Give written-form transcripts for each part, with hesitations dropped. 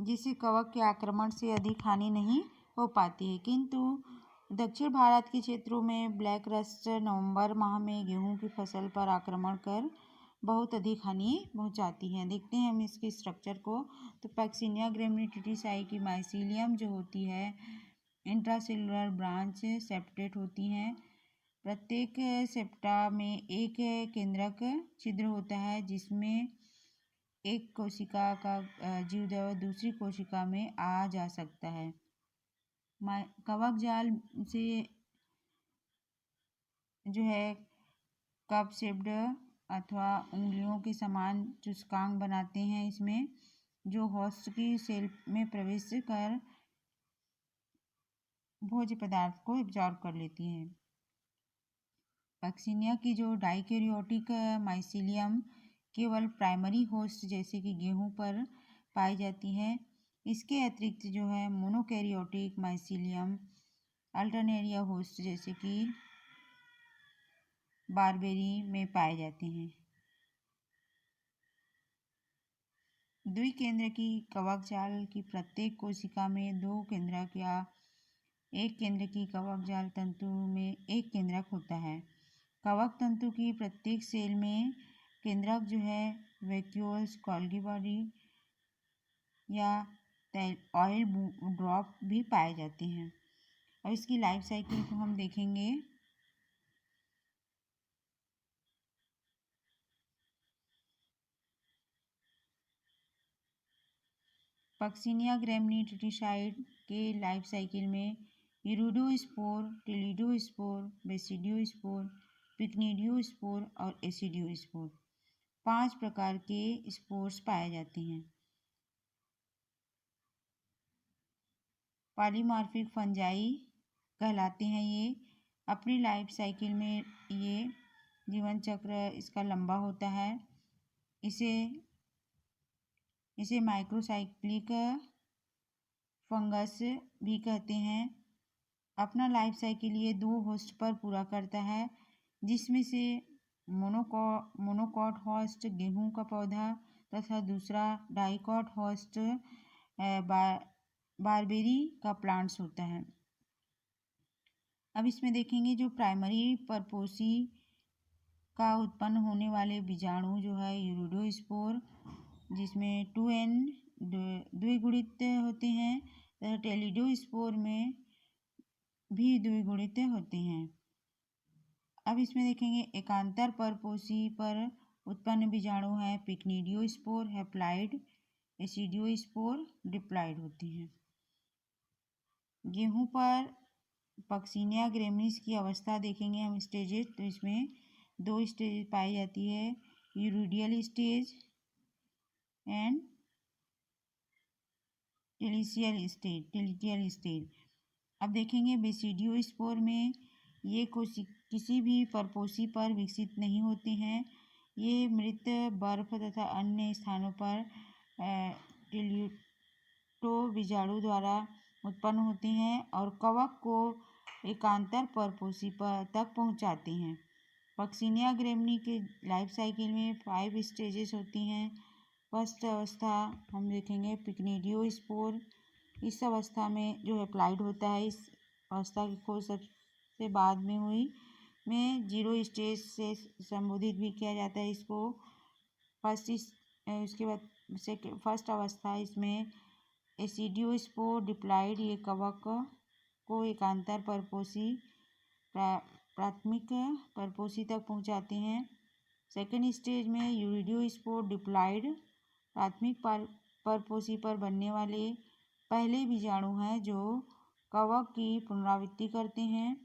जिससे कवक के आक्रमण से अधिक हानि नहीं हो पाती है। किंतु दक्षिण भारत के क्षेत्रों में ब्लैक रस्ट नवंबर माह में गेहूं की फसल पर आक्रमण कर बहुत अधिक हानि पहुंचाती है। देखते हैं हम इसके स्ट्रक्चर को। तो पैक्सिनिया ग्रेमिनिटिडाई की माइसीलियम जो होती है इंट्रासेलुलर ब्रांच सेप्टेट होती हैं। प्रत्येक सेप्टा में एक केंद्रक छिद्र होता है जिसमें एक कोशिका का जीवदेव दूसरी कोशिका में आ जा सकता है। कवक जाल से जो है कप शेप्ड अथवा उंगलियों के समान चुस्कांग बनाते हैं इसमें, जो होस्ट की सेल में प्रवेश कर भोज्य पदार्थ को एब्जॉर्ब कर लेती हैं। पैक्सिनिया की जो डाइकैरियोटिक माइसीलियम केवल प्राइमरी होस्ट जैसे कि गेहूं पर पाई जाती है। इसके अतिरिक्त जो है मोनोकैरियोटिक माइसीलियम अल्टरनेरिया होस्ट जैसे कि बारबेरी में पाए जाते हैं। द्विकेंद्र की कवक जाल की प्रत्येक कोशिका में दो केंद्रक या एक केंद्र की कवक जाल तंतु में एक केंद्रक होता है। कवक तंतु की प्रत्येक सेल में केंद्रक जो है वैक्यूल्स, गोल्गी बॉडी या ऑयल ड्रॉप भी पाए जाते हैं। और इसकी लाइफ साइकिल को हम देखेंगे। पैक्सिनिया ग्रेमिनिटिडाई के लाइफ साइकिल में इरिडोस्पोर, टेलिडोस्पोर, बेसिडियोस्पोर, पिक्निडियोस्पोर और एसिडियोस्पोर 5 प्रकार के स्पोर्स पाए जाते हैं। पॉलीमॉर्फिक फंजाई कहलाते हैं ये। अपनी लाइफ साइकिल में ये जीवन चक्र इसका लंबा होता है। इसे माइक्रोसाइक्लिक फंगस भी कहते हैं। अपना लाइफ साइकिल ये 2 होस्ट पर पूरा करता है, जिसमें से मोनोकॉट होस्ट गेहूं का पौधा तथा दूसरा डाइकॉट होस्ट बारबेरी का प्लांट्स होता है। अब इसमें देखेंगे जो प्राइमरी परपोसी का उत्पन्न होने वाले बीजाणु जो है यूरिडोस्पोर, जिसमें 2n द्विगुणित होते हैं तथा टेलिडोस्पोर में भी द्विगुणित होते हैं। अब इसमें देखेंगे एकांतर परपोसी पर उत्पन्न बीजाणु है पिक्निडियोस्पोर, हैप्लाइड, एसिडियोस्पोर, डिप्लाइड होते हैं। गेहूं पर पैक्सिनिया ग्रेमिनिस की अवस्था देखेंगे हम स्टेजेस। तो इसमें 2 स्टेज पाई जाती है, यूरिडियल स्टेज एंड टेलिटियल स्टेज। अब देखेंगे बेसिडियोस्पोर में ये किसी भी परपोसी पर विकसित नहीं होते हैं। ये मृत बर्फ तथा अन्य स्थानों पर टेलिटो बीजाणु द्वारा उत्पन्न होते हैं और कवक को एकांतर परपोसी पर तक पहुंचाते हैं। पैक्सिनिया ग्रेमिनी के लाइफ साइकिल में 5 स्टेजेस होती हैं। फर्स्ट अवस्था हम देखेंगे पिक्निडियोस्पोर। इस अवस्था में जो हैप्लाइड होता है, इस अवस्था की खोज सबसे बाद में हुई में 0 स्टेज से संबोधित भी किया जाता है इसको। उसके बाद फर्स्ट अवस्था इसमें एसिडियोस्पोर डिप्लाइड, ये कवक को एकांतर परपोसी प्राथमिक परपोसी तक पहुंचाते हैं। सेकेंड स्टेज में यूरिडियोस्पोर डिप्लाइड प्राथमिक परपोसी पर बनने वाले पहले बीजाणु हैं जो कवक की पुनरावृत्ति करते हैं।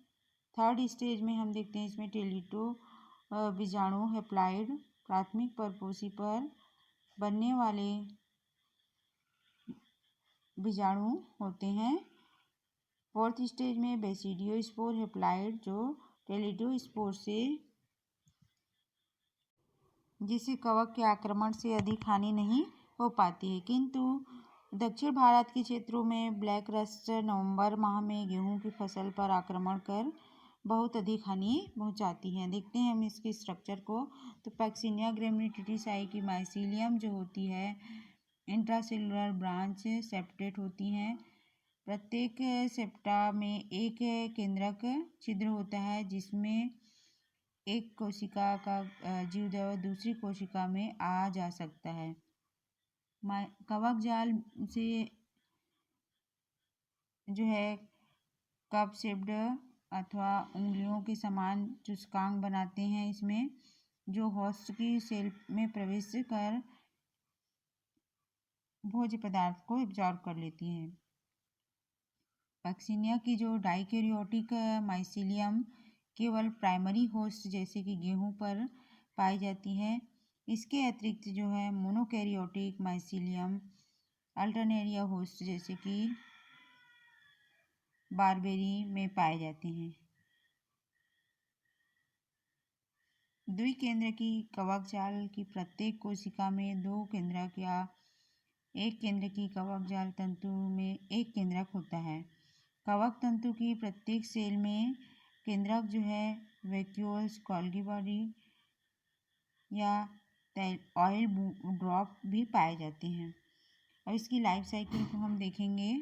थर्ड स्टेज में हम देखते हैं इसमें टेलिटो बीजाणु हैप्लाइड प्राथमिक परपोसी पर बनने वाले बीजाणु होते हैं। फोर्थ स्टेज में बेसिडियोस्पोर हैप्लाइड जो टेलिडोस्पोर से जिससे कवक के आक्रमण से अधिक हानि नहीं हो पाती है। किंतु दक्षिण भारत के क्षेत्रों में ब्लैक रस्ट नवंबर माह में गेहूं की फसल पर आक्रमण कर बहुत अधिक हानि पहुंचाती है। देखते हैं हम इसके स्ट्रक्चर को। तो पैक्सिनिया ग्रेमिनिटिडाई की माइसीलियम जो होती है इंट्रासेलुलर ब्रांच सेप्टेट होती हैं। प्रत्येक सेप्टा में एक केंद्रक छिद्र होता है जिसमें एक कोशिका का जीवदेव दूसरी कोशिका में आ जा सकता है। कवक जाल से जो है कप शेप्ड अथवा उंगलियों के समान चुस्कांग बनाते हैं इसमें, जो होस्ट की सेल में प्रवेश कर भोज्य पदार्थ को एब्जॉर्ब कर लेती हैं। पक्सिनिया की जो डाइकैरियोटिक माइसीलियम केवल प्राइमरी होस्ट जैसे कि गेहूं पर पाई जाती है। इसके अतिरिक्त जो है मोनोकैरियोटिक माइसीलियम अल्टरनेरिया होस्ट जैसे कि बारबेरी में पाए जाते हैं। द्विकेंद्र की कवक जाल की प्रत्येक कोशिका में 2 केंद्रक या एक केंद्र की कवक जाल तंतु में एक केंद्रक होता है। कवक तंतु की प्रत्येक सेल में केंद्रक जो है वैक्यूल्स, गोल्गी बॉडी या ऑयल ड्रॉप भी पाए जाते हैं। और इसकी लाइफ साइकिल को हम देखेंगे।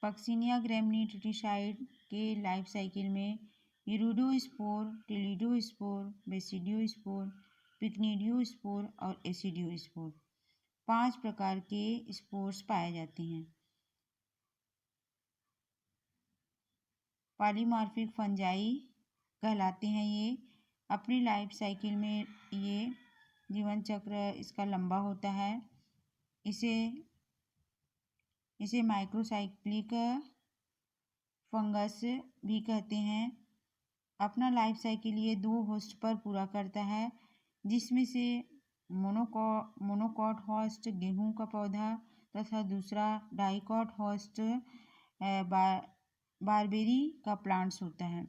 पक्सिनिया ग्रैमिनी ट्रिटिसाइड के लाइफ साइकिल में यूरिडोस्पोर, टेलिडोस्पोर, बेसिडियोस्पोर, पिक्निडियोस्पोर और एसिडियोस्पोर 5 प्रकार के स्पोर्स पाए जाते हैं। पॉलीमॉर्फिक फंजाई कहलाते हैं ये। अपनी लाइफ साइकिल में ये जीवन चक्र इसका लंबा होता है। इसे माइक्रोसाइक्लिक फंगस भी कहते हैं। अपना लाइफ साइकिल ये 2 होस्ट पर पूरा करता है, जिसमें से मोनोकॉट होस्ट गेहूं का पौधा तथा दूसरा डाइकॉट होस्ट बारबेरी का प्लांट्स होता है।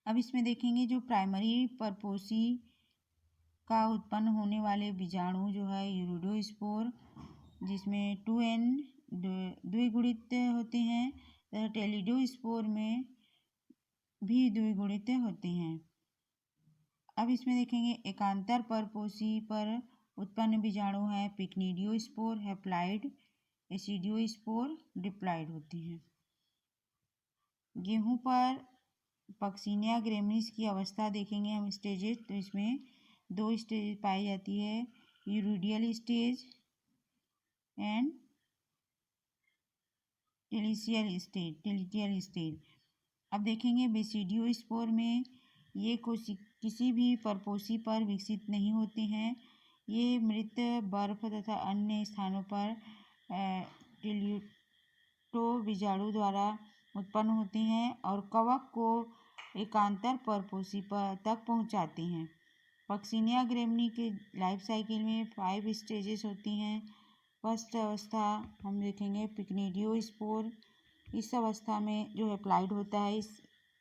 अब इसमें देखेंगे जो प्राइमरी परपोसी का उत्पन्न होने वाले बीजाणु जो है यूरिडोस्पोर, जिसमें 2n द्विगुणित होते हैं तथा टेलिडोस्पोर में भी द्विगुणित होते हैं। अब इसमें देखेंगे एकांतर परपोसी पर उत्पन्न बीजाणु है पिक्निडियोस्पोर, हैप्लाइड, एसिडियोस्पोर, डिप्लाइड होते हैं। गेहूं पर पक्सिनिया ग्रैमिनीज की अवस्था देखेंगे हम स्टेजेस। तो इसमें 2 स्टेज पाई जाती है, यूरिडियल स्टेज एंड टेलिटियल स्टेज। अब देखेंगे बेसिडियोस्पोर में ये किसी भी परपोसी पर विकसित नहीं होते हैं। ये मृत बर्फ तथा अन्य स्थानों पर टेलिटो बीजाणु द्वारा उत्पन्न होते हैं और कवक को एकांतर परपोसी पर तक पहुंचाते हैं। पक्सिनिया ग्रैमिनी के लाइफ साइकिल में 5 स्टेजेस होती हैं। फर्स्ट अवस्था हम देखेंगे पिक्निडियोस्पोर। इस अवस्था में जो हैप्लाइड होता है, इस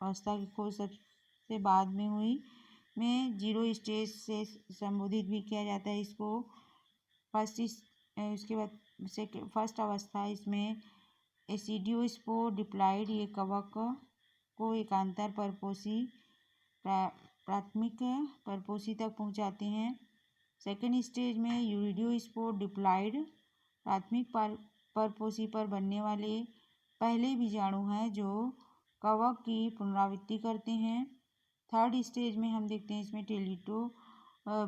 अवस्था की खोज सबसे बाद में हुई, में 0 स्टेज से संबोधित भी किया जाता है इसको। उसके बाद फर्स्ट अवस्था इसमें एसिडियोस्पोर डिप्लाइड, ये कवक को एकांतर परपोसी प्राथमिक परपोसी तक पहुंचाते हैं। सेकेंड स्टेज में यूरिडियोस्पोर डिप्लाइड प्राथमिक परपोसी पर बनने वाले पहले बीजाणु हैं जो कवक की पुनरावृत्ति करते हैं। थर्ड स्टेज में हम देखते हैं इसमें टेलिटो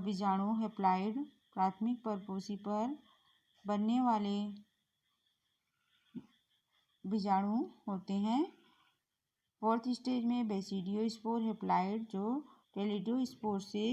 बीजाणु हैप्लाइड प्राथमिक परपोसी पर बनने वाले बीजाणु होते हैं। फोर्थ स्टेज में बेसिडियोस्पोर हैप्लाइड जो टेलिडोस्पोर से